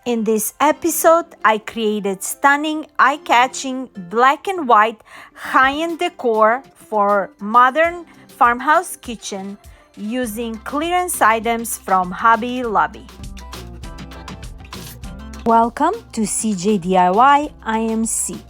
In this episode, I created stunning, eye-catching, black and white high-end decor for modern farmhouse kitchen using clearance items from Hobby Lobby. Welcome to CJ DIY. I am C.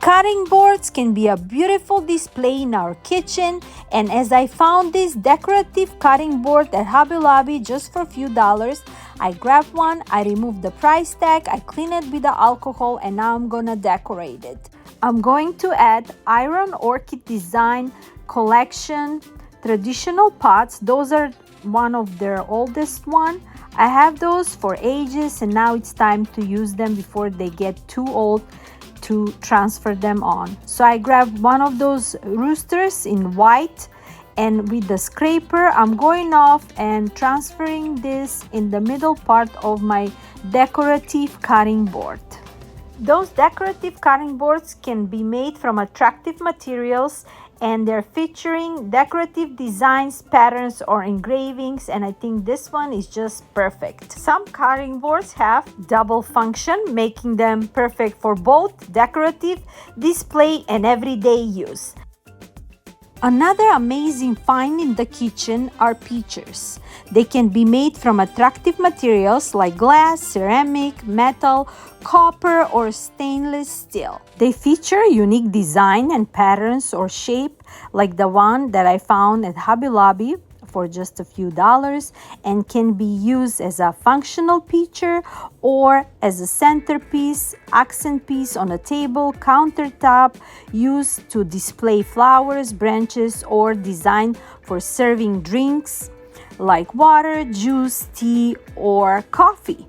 Cutting boards can be a beautiful display in our kitchen, and as I found this decorative cutting board at Hobby Lobby just for a few dollars, I grabbed one, I removed the price tag, I cleaned it with the alcohol, and now I'm gonna decorate it. I'm going to add Iron Orchid Design Collection traditional pots. Those are one of their oldest one. I have those for ages, and now it's time to use them before they get too old to transfer them on. So I grabbed one of those roosters in white, and with the scraper I'm going off and transferring this in the middle part of my decorative cutting board. Those decorative cutting boards can be made from attractive materials, and they're featuring decorative designs, patterns, or engravings, and I think this one is just perfect. Some cutting boards have double function, making them perfect for both decorative display and everyday use. Another amazing find in the kitchen are pitchers. They can be made from attractive materials like glass, ceramic, metal, copper, or stainless steel. They feature unique design and patterns or shape like the one that I found at Hobby Lobby for just a few dollars, and can be used as a functional pitcher or as a centerpiece, accent piece on a table, countertop, used to display flowers, branches, or designed for serving drinks like water, juice, tea, or coffee.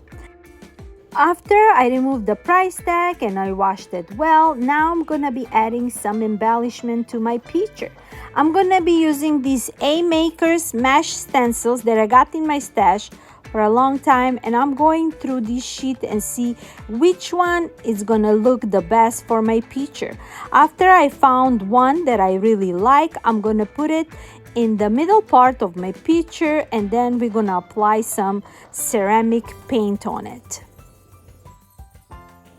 After I removed the price tag and I washed it well, now I'm gonna be adding some embellishment to my pitcher. I'm gonna be using these Makers mesh stencils that I got in my stash for a long time, and I'm going through this sheet and see which one is gonna look the best for my pitcher. After I found one that I really like, I'm gonna put it in the middle part of my pitcher, and then we're gonna apply some ceramic paint on it.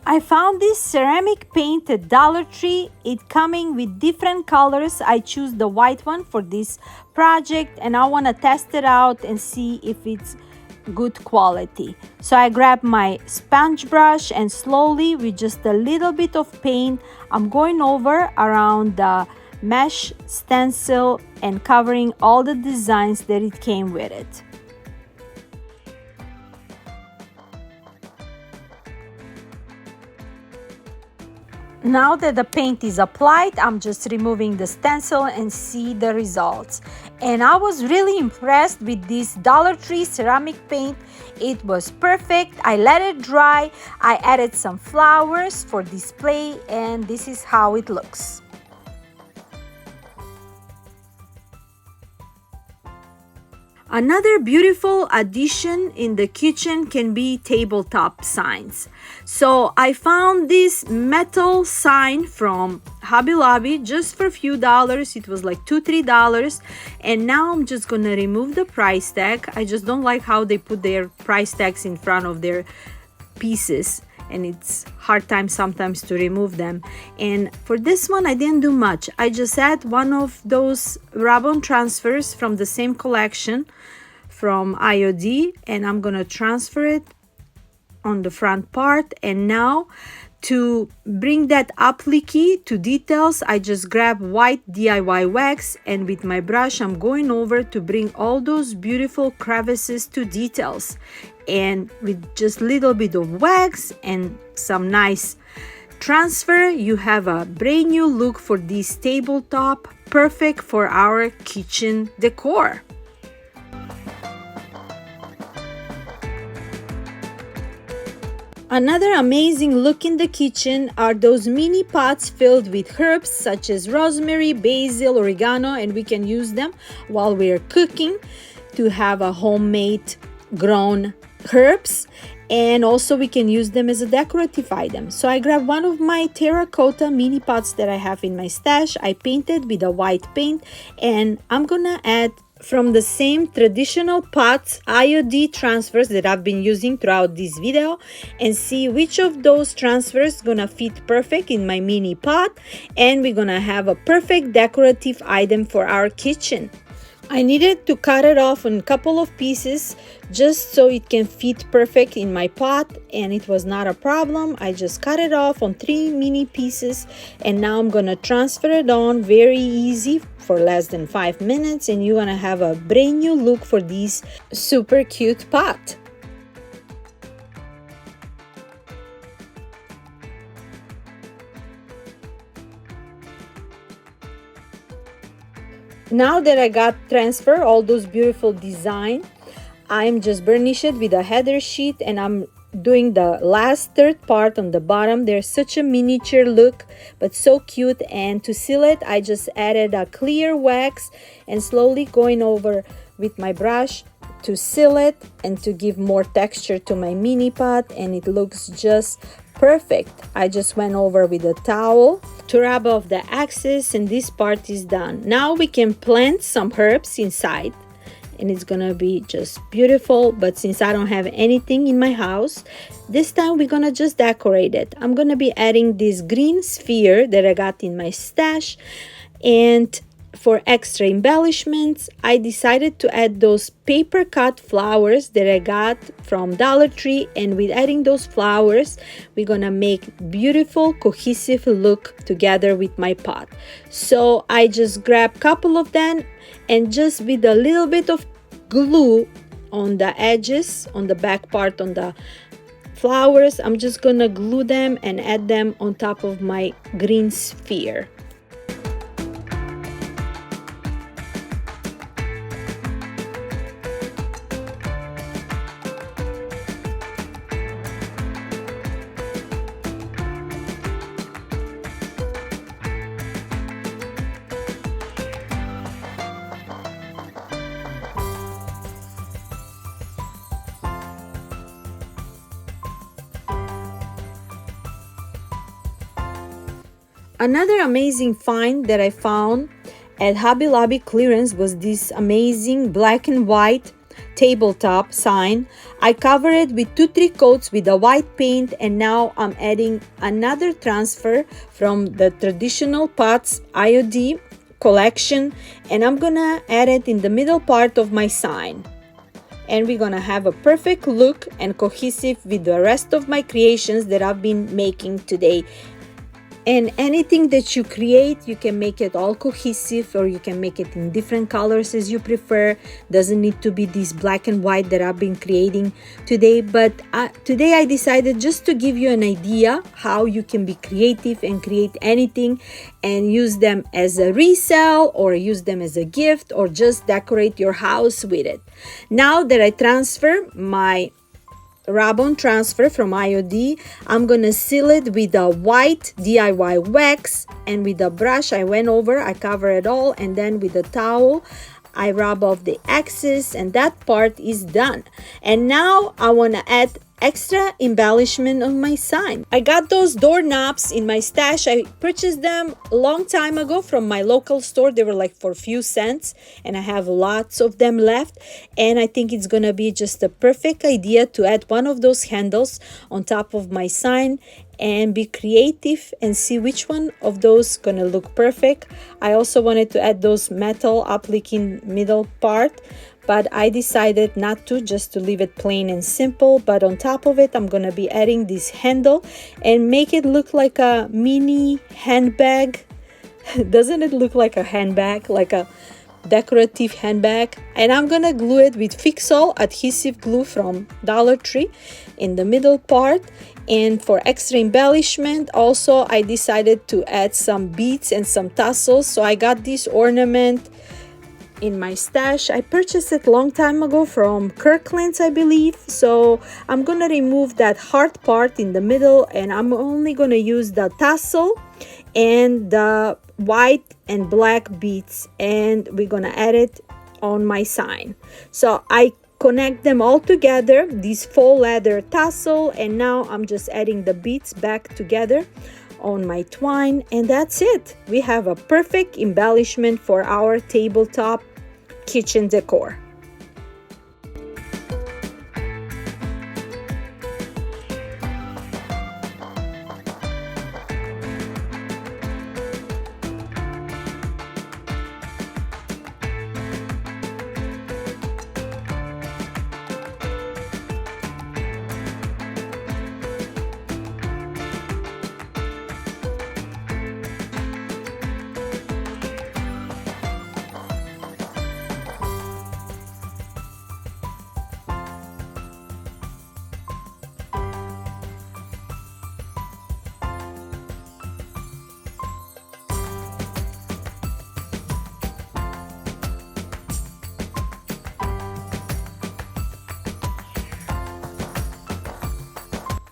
I found this ceramic paint at Dollar Tree. It coming with different colors. I choose the white one for this project, and I want to test it out and see if it's good quality. So I grab my sponge brush, and slowly with just a little bit of paint, I'm going over around the mesh stencil and covering all the designs that it came with it. Now that the paint is applied, I'm just removing the stencil and see the results. And I was really impressed with this Dollar Tree ceramic paint. It was perfect. I let it dry. I added some flowers for display, and this is how it looks. Another beautiful addition in the kitchen can be tabletop signs. So I found this metal sign from Hobby Lobby just for a few dollars. It was like $2-3, and now I'm just gonna remove the price tag. I just don't like how they put their price tags in front of their pieces, and it's hard time sometimes to remove them. And for this one I didn't do much. I just had one of those rub-on transfers from the same collection from IOD, and I'm gonna transfer it on the front part. And now to bring that applique to details, I just grab white DIY wax, and with my brush I'm going over to bring all those beautiful crevices to details. And with just a little bit of wax and some nice transfer, you have a brand new look for this tabletop, perfect for our kitchen decor. Another amazing look in the kitchen are those mini pots filled with herbs such as rosemary, basil, oregano, and we can use them while we're cooking to have a homemade grown herbs, and also we can use them as a decorative item. So I grabbed one of my terracotta mini pots that I have in my stash. I painted with a white paint, and I'm gonna add from the same traditional pots IOD transfers that I've been using throughout this video, and see which of those transfers gonna fit perfect in my mini pot, and we're gonna have a perfect decorative item for our kitchen. I needed to cut it off in a couple of pieces just so it can fit perfect in my pot, and it was not a problem. I just cut it off on 3 mini pieces, and now I'm gonna transfer it on very easy for less than 5 minutes, and you're gonna have a brand new look for this super cute pot. Now that I got transfer all those beautiful design, I'm just burnish it with a header sheet, and I'm doing the last third part on the bottom. There's such a miniature look, but so cute. And to seal it, I just added a clear wax and slowly going over with my brush to seal it and to give more texture to my mini pot, and it looks just perfect. I just went over with a towel to rub off the excess, and this part is done. Now we can plant some herbs inside, and it's gonna be just beautiful. But since I don't have anything in my house, this time we're gonna just decorate it. I'm gonna be adding this green sphere that I got in my stash, and for extra embellishments, I decided to add those paper cut flowers that I got from Dollar Tree, and with adding those flowers, we're gonna make beautiful cohesive look together with my pot. So I just grabbed a couple of them, and just with a little bit of glue on the edges, on the back part, on the flowers, I'm just gonna glue them and add them on top of my green sphere. Another amazing find that I found at Hobby Lobby clearance was this amazing black and white tabletop sign. I covered it with 2-3 coats with a white paint, and now I'm adding another transfer from the traditional pots IOD collection, and I'm gonna add it in the middle part of my sign. And we're gonna have a perfect look and cohesive with the rest of my creations that I've been making today. And anything that you create, you can make it all cohesive, or you can make it in different colors as you prefer. Doesn't need to be this black and white that I've been creating today. But today I decided just to give you an idea how you can be creative and create anything and use them as a resale, or use them as a gift, or just decorate your house with it. Now that I transfer my rub-on transfer from IOD, I'm gonna seal it with a white DIY wax, and with a brush I went over, I cover it all, and then with a towel I rub off the excess, and that part is done. And now I want to add extra embellishment on my sign. I got those doorknobs in my stash. I purchased them a long time ago from my local store. They were like for a few cents, and I have lots of them left, and I think it's gonna be just a perfect idea to add one of those handles on top of my sign and be creative and see which one of those gonna look perfect. I also wanted to add those metal uplifting middle part, but I decided not to, just to leave it plain and simple. But on top of it, I'm gonna be adding this handle and make it look like a mini handbag. Doesn't it look like a handbag, like a decorative handbag? And I'm gonna glue it with Fix-All adhesive glue from Dollar Tree in the middle part. And for extra embellishment, also I decided to add some beads and some tassels. So I got this ornament in my stash. I purchased it long time ago from Kirkland's, I believe. So I'm gonna remove that hard part in the middle, and I'm only gonna use the tassel and the white and black beads, and we're gonna add it on my sign. So I connect them all together, this faux leather tassel, and now I'm just adding the beads back together on my twine, and that's it. We have a perfect embellishment for our tabletop kitchen decor.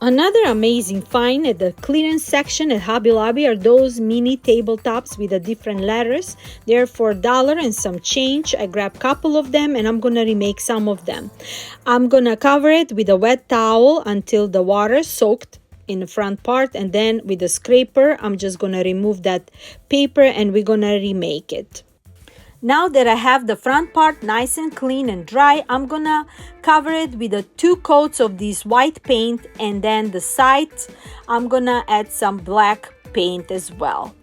Another amazing find at the clearance section at Hobby Lobby are those mini tabletops with the different letters. They're for $1 and some change. I grabbed a couple of them and I'm gonna remake some of them. I'm gonna cover it with a wet towel until the water soaked in the front part, and then with a scraper I'm just gonna remove that paper and we're gonna remake it. Now that I have the front part nice and clean and dry, I'm gonna cover it with the 2 coats of this white paint, and then the sides I'm gonna add some black paint as well.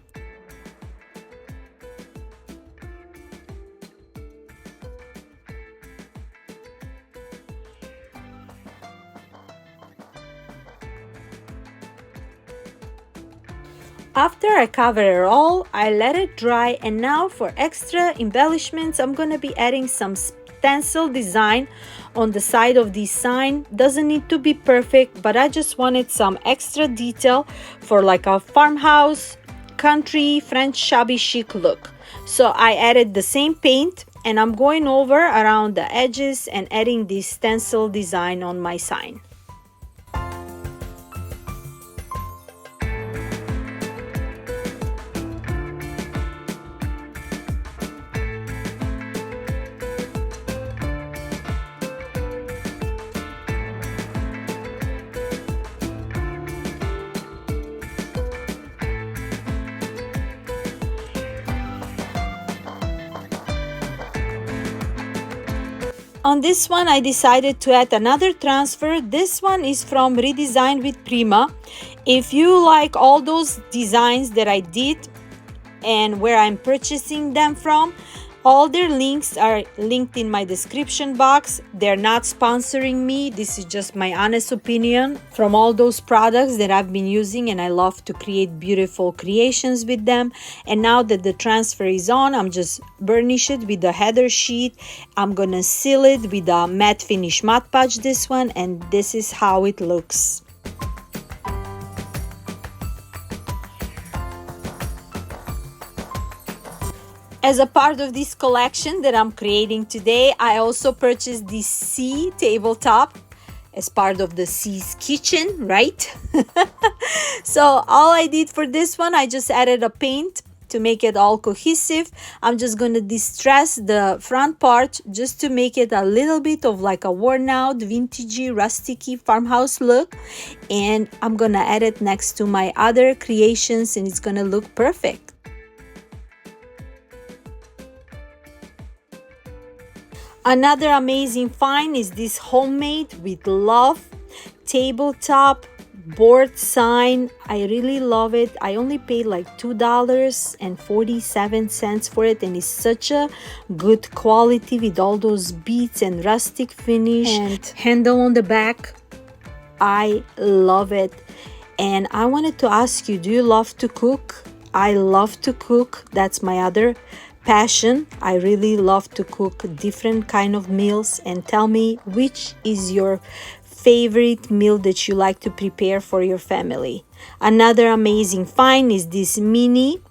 After I cover it all, I let it dry, and now for extra embellishments, I'm gonna be adding some stencil design on the side of this sign. Doesn't need to be perfect, but I just wanted some extra detail for like a farmhouse, country, French shabby chic look. So I added the same paint and I'm going over around the edges and adding this stencil design on my sign. On this one, I decided to add another transfer. This one is from Redesign with Prima. If you like all those designs that I did and where I'm purchasing them from, all their links are linked in my description box. They're not sponsoring me. This is just my honest opinion from all those products that I've been using, and I love to create beautiful creations with them. And now that the transfer is on, I'm just burnish it with the header sheet. I'm gonna seal it with a matte finish Mod Podge, this one, and this is how it looks. As a part of this collection that I'm creating today, I also purchased this C tabletop as part of the C's kitchen, right? So all I did for this one, I just added a paint to make it all cohesive. I'm just going to distress the front part just to make it a little bit of like a worn out, vintagey, rusticy farmhouse look. And I'm going to add it next to my other creations and it's going to look perfect. Another amazing find is this homemade with love tabletop board sign. I really love it. I only paid like $2.47 for it, and it's such a good quality with all those beads and rustic finish and handle on the back. I love it. And I wanted to ask you, do you love to cook? I love to cook. That's my other passion. I really love to cook different kind of meals, and tell me which is your favorite meal that you like to prepare for your family. Another amazing find is this mini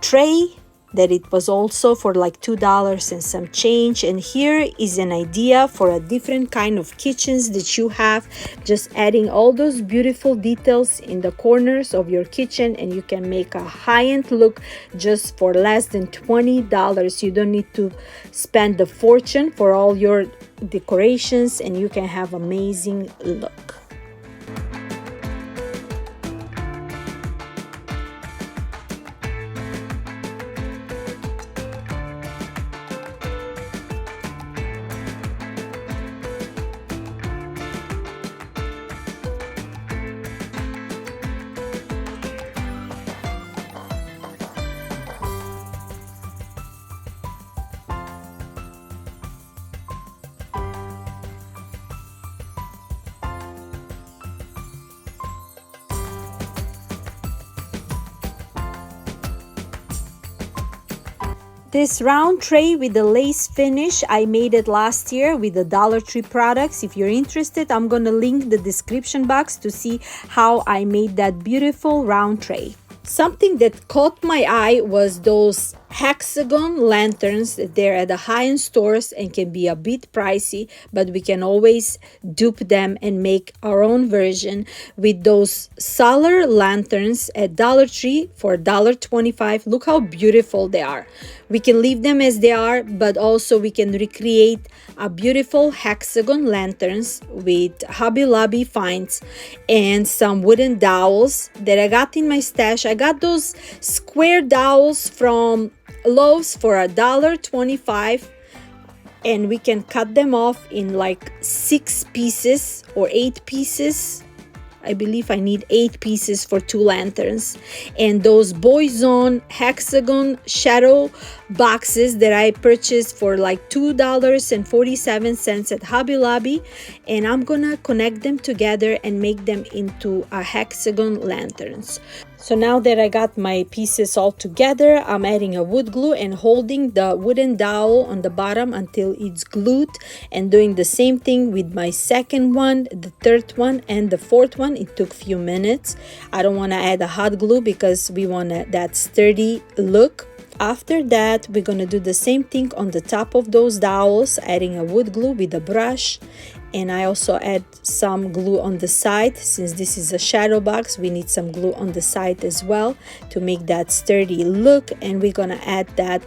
tray that it was also for like $2 and some change. And here is an idea for a different kind of kitchens that you have, just adding all those beautiful details in the corners of your kitchen, and you can make a high-end look just for less than $20. You don't need to spend the fortune for all your decorations, and you can have amazing look. This round tray with the lace finish, I made it last year with the Dollar Tree products. If you're interested, I'm gonna link the description box to see how I made that beautiful round tray. Something that caught my eye was those hexagon lanterns. They're at the high-end stores and can be a bit pricey, but we can always dupe them and make our own version with those solar lanterns at Dollar Tree for $1.25. Look how beautiful they are. We can leave them as they are, but also we can recreate a beautiful hexagon lanterns with Hobby Lobby finds and some wooden dowels that I got in my stash. I got those square dowels from Lowe's for $1.25, and we can cut them off in like 6 pieces or 8 pieces. I believe I need 8 pieces for 2 lanterns. And those Boyzone hexagon shadow boxes that I purchased for like $2.47 at Hobby Lobby, and I'm gonna connect them together and make them into a hexagon lanterns. So now that I got my pieces all together, I'm adding a wood glue and holding the wooden dowel on the bottom until it's glued, and doing the same thing with my second one, the third one, and the fourth one. It took a few minutes. I don't want to add a hot glue because we want that sturdy look. After that, we're going to do the same thing on the top of those dowels, adding a wood glue with a brush. And I also add some glue on the side. Since this is a shadow box, we need some glue on the side as well to make that sturdy look. And we're gonna add that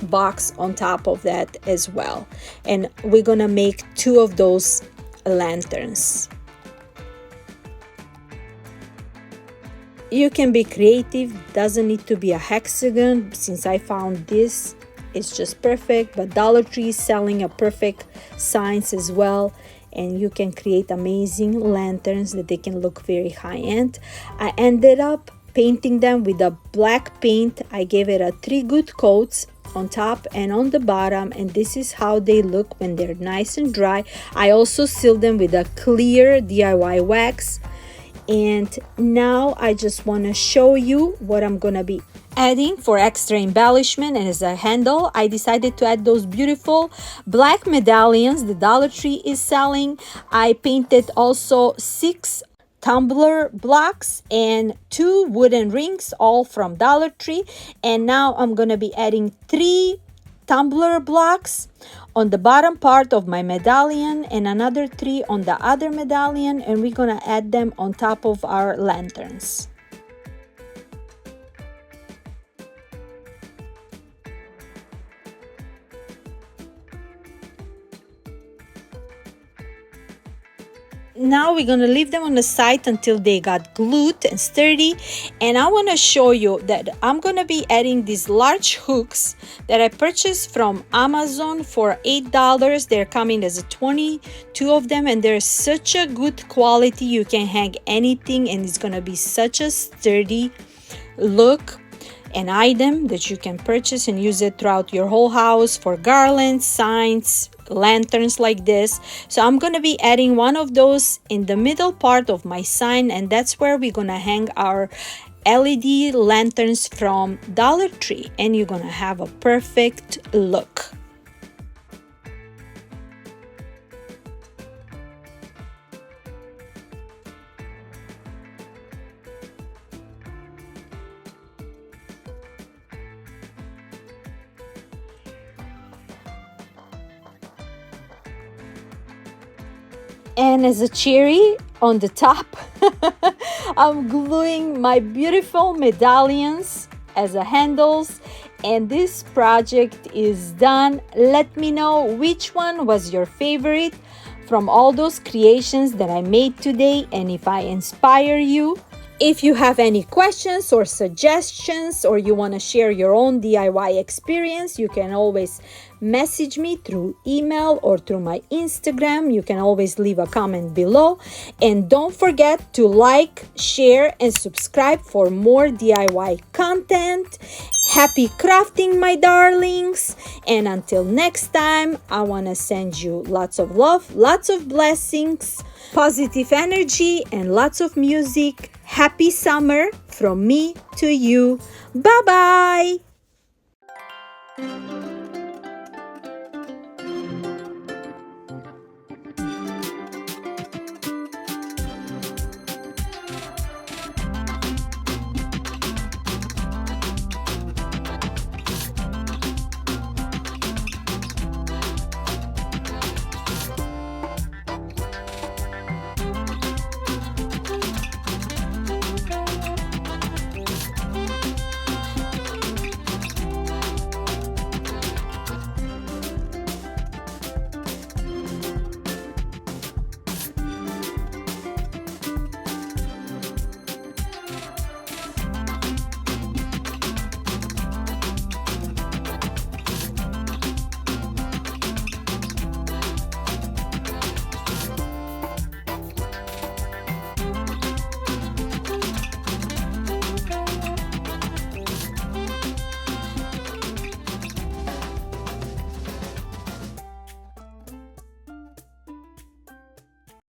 box on top of that as well. And we're gonna make 2 of those lanterns. You can be creative, doesn't need to be a hexagon. Since I found this, it's just perfect. But Dollar Tree is selling a perfect signs as well, and you can create amazing lanterns that they can look very high-end. I ended up painting them with a black paint. I gave it a 3 good coats on top and on the bottom, and this is how they look when they're nice and dry. I also sealed them with a clear DIY wax. And now I just want to show you what I'm gonna be adding for extra embellishment. And as a handle, I decided to add those beautiful black medallions the Dollar Tree is selling. I painted also 6 tumbler blocks and 2 wooden rings, all from Dollar Tree. And now I'm gonna be adding 3 tumbler blocks on the bottom part of my medallion and another 3 on the other medallion, and we're gonna add them on top of our lanterns. Now we're gonna leave them on the side until they got glued and sturdy. And I want to show you that I'm gonna be adding these large hooks that I purchased from Amazon for $8. They're coming as a 22 of them, and they're such a good quality. You can hang anything and it's gonna be such a sturdy look. An item that you can purchase and use it throughout your whole house for garlands, signs, lanterns like this. So I'm gonna be adding one of those in the middle part of my sign, and that's where we're gonna hang our LED lanterns from Dollar Tree, and you're gonna have a perfect look. And as a cherry on the top, I'm gluing my beautiful medallions as a handles, and this project is done. Let me know which one was your favorite from all those creations that I made today, and if I inspire you. If you have any questions or suggestions, or you want to share your own DIY experience, you can always message me through email or through my Instagram. You can always leave a comment below. And don't forget to like, share, and subscribe for more DIY content. Happy crafting, my darlings. And until next time, I want to send you lots of love, lots of blessings, positive energy, and lots of music. Happy summer from me to you. Bye-bye.